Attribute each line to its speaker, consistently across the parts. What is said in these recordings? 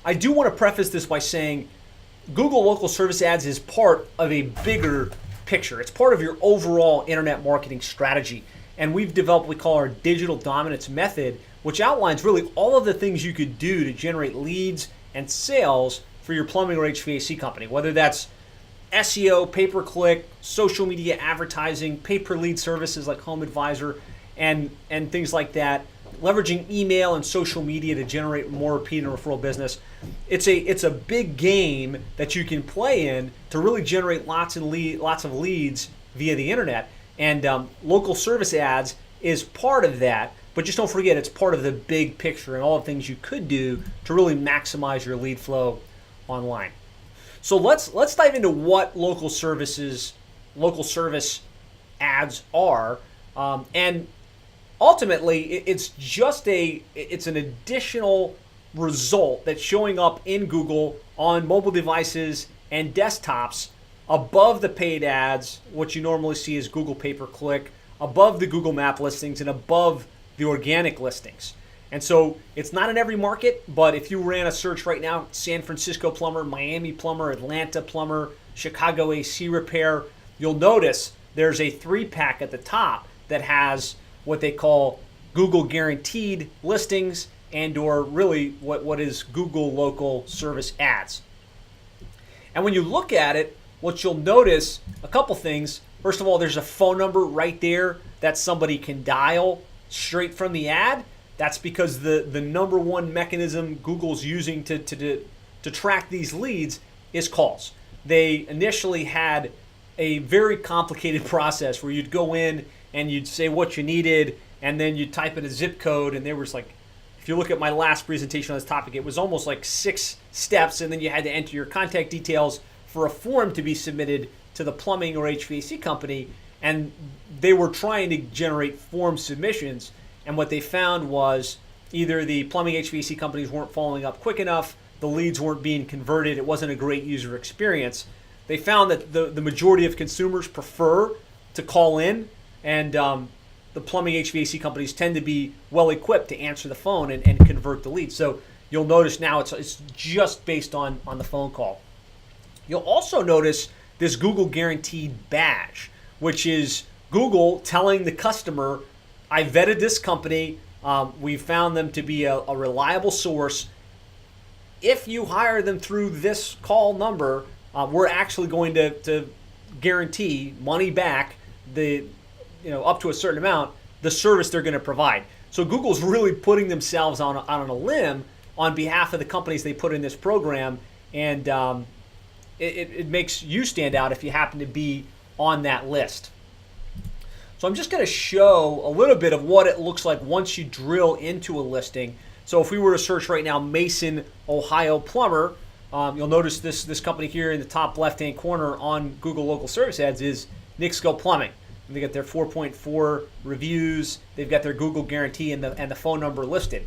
Speaker 1: I do want to preface this by saying Google Local Service Ads is part of a bigger picture. It's part of your overall internet marketing strategy. And we've developed what we call our digital dominance method, which outlines really all of the things you could do to generate leads and sales for your plumbing or HVAC company, whether that's SEO, pay-per-click, social media advertising, pay-per-lead services like Home Advisor, and things like that, leveraging email and social media to generate more repeat and referral business. It's a big game that you can play in to really generate lots of leads via the internet. And local service ads is part of that, but just don't forget it's part of the big picture and all the things you could do to really maximize your lead flow online. So let's dive into what local service ads are, and ultimately it's an additional result that's showing up in Google on mobile devices and desktops above the paid ads, what you normally see is Google pay-per-click, above the Google map listings, and above the organic listings. And so it's not in every market, but if you ran a search right now, San Francisco plumber, Miami plumber, Atlanta plumber, Chicago AC repair, you'll notice there's a 3-pack at the top that has what they call Google guaranteed listings and or really what is Google local service ads. And when you look at it, what you'll notice, a couple things. First of all, there's a phone number right there that somebody can dial straight from the ad. That's because the number one mechanism Google's using to track these leads is calls. They initially had a very complicated process where you'd go in and you'd say what you needed, and then you'd type in a zip code, and there was like, if you look at my last presentation on this topic, it was almost like 6 steps, and then you had to enter your contact details for a form to be submitted to the plumbing or HVAC company, and they were trying to generate form submissions, and what they found was either the plumbing HVAC companies weren't following up quick enough, the leads weren't being converted, it wasn't a great user experience. They found that the majority of consumers prefer to call in, and the plumbing HVAC companies tend to be well equipped to answer the phone and convert the leads. So you'll notice now it's just based on the phone call. You'll also notice this Google Guaranteed badge, which is Google telling the customer, I vetted this company, we found them to be a reliable source. If you hire them through this call number, we're actually going to guarantee money back, up to a certain amount, the service they're going to provide. So Google's really putting themselves on a limb on behalf of the companies they put in this program, and it makes you stand out if you happen to be on that list. So I'm just going to show a little bit of what it looks like once you drill into a listing. So if we were to search right now, Mason, Ohio plumber, you'll notice this company here in the top left-hand corner on Google Local Service Ads is Nixco Plumbing. And they got their 4.4 reviews. They've got their Google guarantee and the phone number listed.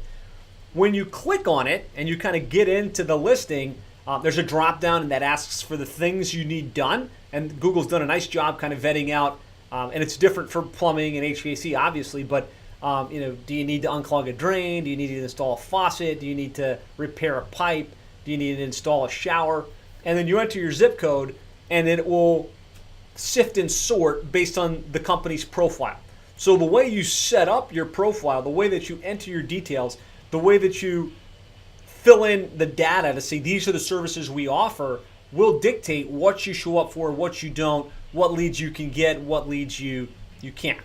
Speaker 1: When you click on it and you kind of get into the listing, there's a drop down that asks for the things you need done. And Google's done a nice job kind of vetting out. And it's different for plumbing and HVAC, obviously. But do you need to unclog a drain? Do you need to install a faucet? Do you need to repair a pipe? Do you need to install a shower? And then you enter your zip code, and it will sift and sort based on the company's profile. So the way you set up your profile, the way that you enter your details, the way that you fill in the data to say these are the services we offer will dictate what you show up for, what you don't, what leads you can get, what leads you can't.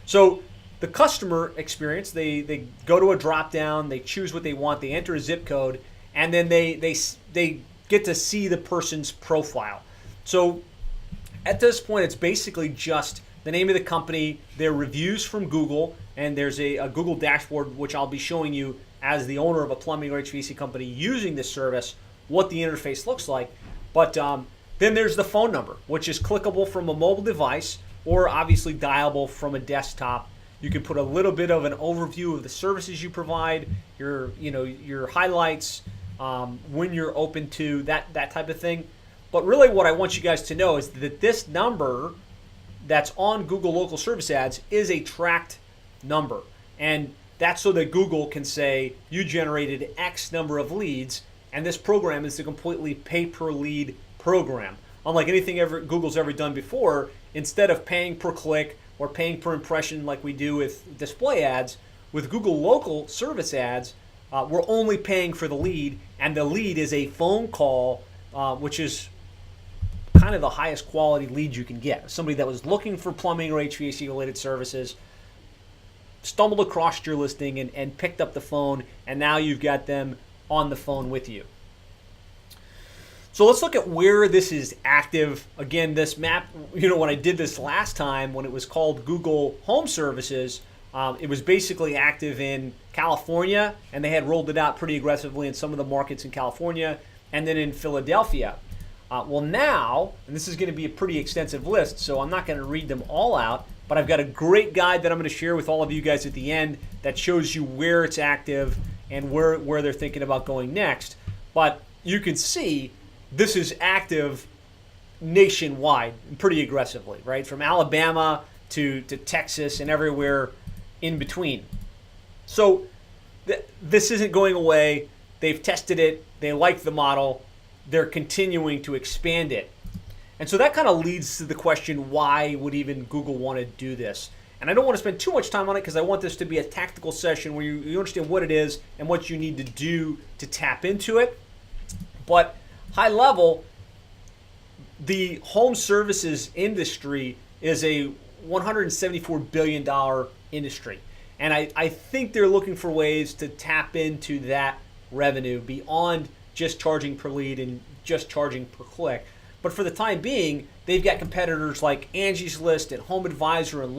Speaker 1: So the customer experience, they go to a drop down, they choose what they want, they enter a zip code, and then they get to see the person's profile. So at this point, it's basically just the name of the company, their reviews from Google, and there's a Google dashboard, which I'll be showing you as the owner of a plumbing or HVAC company using this service, what the interface looks like. But then there's the phone number, which is clickable from a mobile device or obviously dialable from a desktop. You can put a little bit of an overview of the services you provide, your highlights, when you're open to that type of thing. But really what I want you guys to know is that this number that's on Google Local Service Ads is a tracked number. And that's so that Google can say you generated X number of leads and this program is a completely pay-per-lead program. Unlike anything Google's ever done before, instead of paying per click or paying per impression like we do with display ads, with Google local service ads, we're only paying for the lead, and the lead is a phone call, which is kind of the highest quality lead you can get. Somebody that was looking for plumbing or HVAC related services, stumbled across your listing and picked up the phone, and now you've got them on the phone with you. So let's look at where this is active. Again, this map, when I did this last time, when it was called Google Home Services, it was basically active in California, and they had rolled it out pretty aggressively in some of the markets in California, and then in Philadelphia. Well now, and this is going to be a pretty extensive list, so I'm not going to read them all out, but I've got a great guide that I'm going to share with all of you guys at the end that shows you where it's active and where they're thinking about going next. But you can see this is active nationwide and pretty aggressively, right? From Alabama to Texas and everywhere in between. So this isn't going away. They've tested it. They like the model. They're continuing to expand it. And so that kind of leads to the question, why would even Google want to do this? And I don't want to spend too much time on it because I want this to be a tactical session where you understand what it is and what you need to do to tap into it. But high level, the home services industry is a $174 billion industry. And I think they're looking for ways to tap into that revenue beyond just charging per lead and just charging per click. But for the time being, they've got competitors like Angie's List and Home Advisor and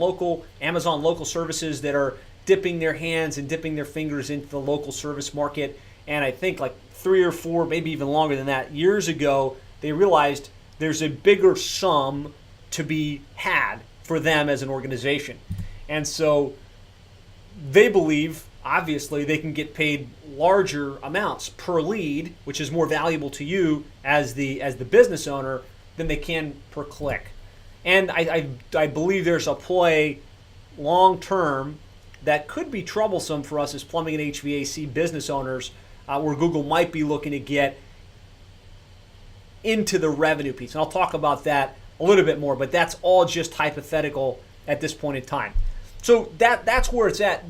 Speaker 1: Amazon Local Services that are dipping their hands and dipping their fingers into the local service market. And I think like 3 or 4, maybe even longer than that, years ago, they realized there's a bigger sum to be had for them as an organization. And so they believe, obviously, they can get paid larger amounts per lead, which is more valuable to you as the business owner than they can per click. And I believe there's a play long term that could be troublesome for us as plumbing and HVAC business owners, where Google might be looking to get into the revenue piece. And I'll talk about that a little bit more, but that's all just hypothetical at this point in time. So that's where it's at.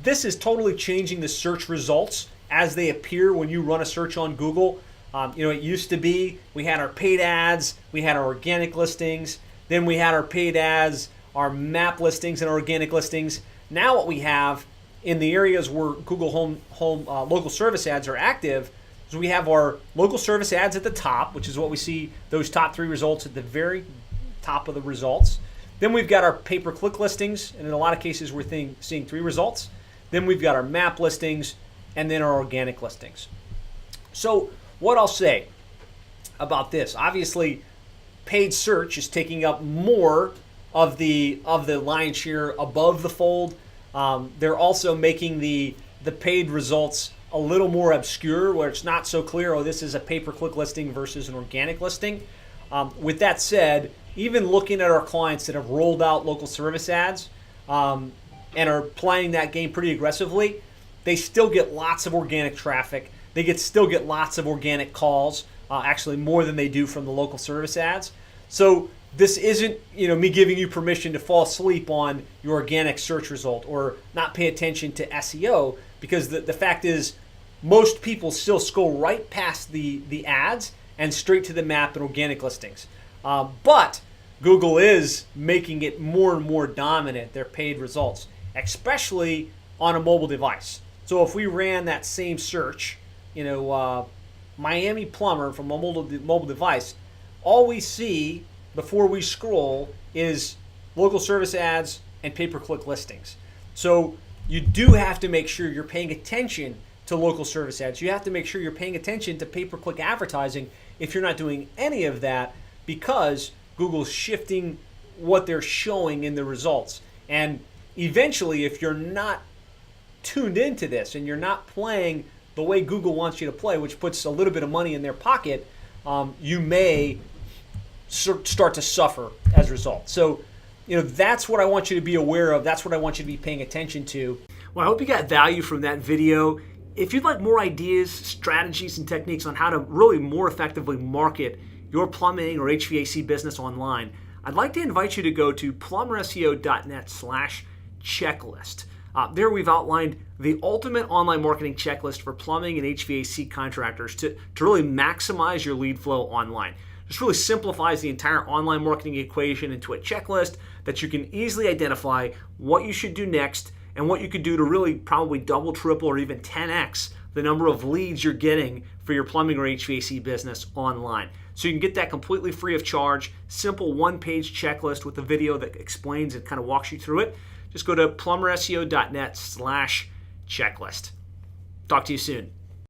Speaker 1: This is totally changing the search results as they appear when you run a search on Google. It used to be we had our paid ads, we had our organic listings, then we had our paid ads, our map listings, and organic listings. Now what we have in the areas where Google Home local service ads are active is we have our local service ads at the top, which is what we see, those top 3 results at the very top of the results. Then we've got our pay-per-click listings, and in a lot of cases we're seeing 3 results. Then we've got our map listings, and then our organic listings. So what I'll say about this, obviously paid search is taking up more of the lion's share above the fold. They're also making the paid results a little more obscure, where it's not so clear, this is a pay-per-click listing versus an organic listing. With that said, even looking at our clients that have rolled out local service ads and are playing that game pretty aggressively, they still get lots of organic traffic. They still get lots of organic calls, actually more than they do from the local service ads. So this isn't me giving you permission to fall asleep on your organic search result or not pay attention to SEO, because the fact is most people still scroll right past the ads and straight to the map and organic listings. But Google is making it more and more dominant, their paid results, especially on a mobile device. So if we ran that same search, Miami plumber from a mobile device, all we see before we scroll is local service ads and pay-per-click listings. So you do have to make sure you're paying attention to local service ads. You have to make sure you're paying attention to pay-per-click advertising if you're not doing any of that, because Google's shifting what they're showing in the results. And eventually, if you're not tuned into this and you're not playing the way Google wants you to play, which puts a little bit of money in their pocket, you may start to suffer as a result. So, that's what I want you to be aware of. That's what I want you to be paying attention to. Well, I hope you got value from that video. If you'd like more ideas, strategies, and techniques on how to really more effectively market your plumbing or HVAC business online, I'd like to invite you to go to plumberseo.net/checklist. There we've outlined the ultimate online marketing checklist for plumbing and HVAC contractors to really maximize your lead flow online. This really simplifies the entire online marketing equation into a checklist that you can easily identify what you should do next and what you could do to really probably double, triple, or even 10x the number of leads you're getting for your plumbing or HVAC business online. So you can get that completely free of charge, simple one-page checklist with a video that explains and kind of walks you through it. Just go to plumberseo.net/checklist. Talk to you soon.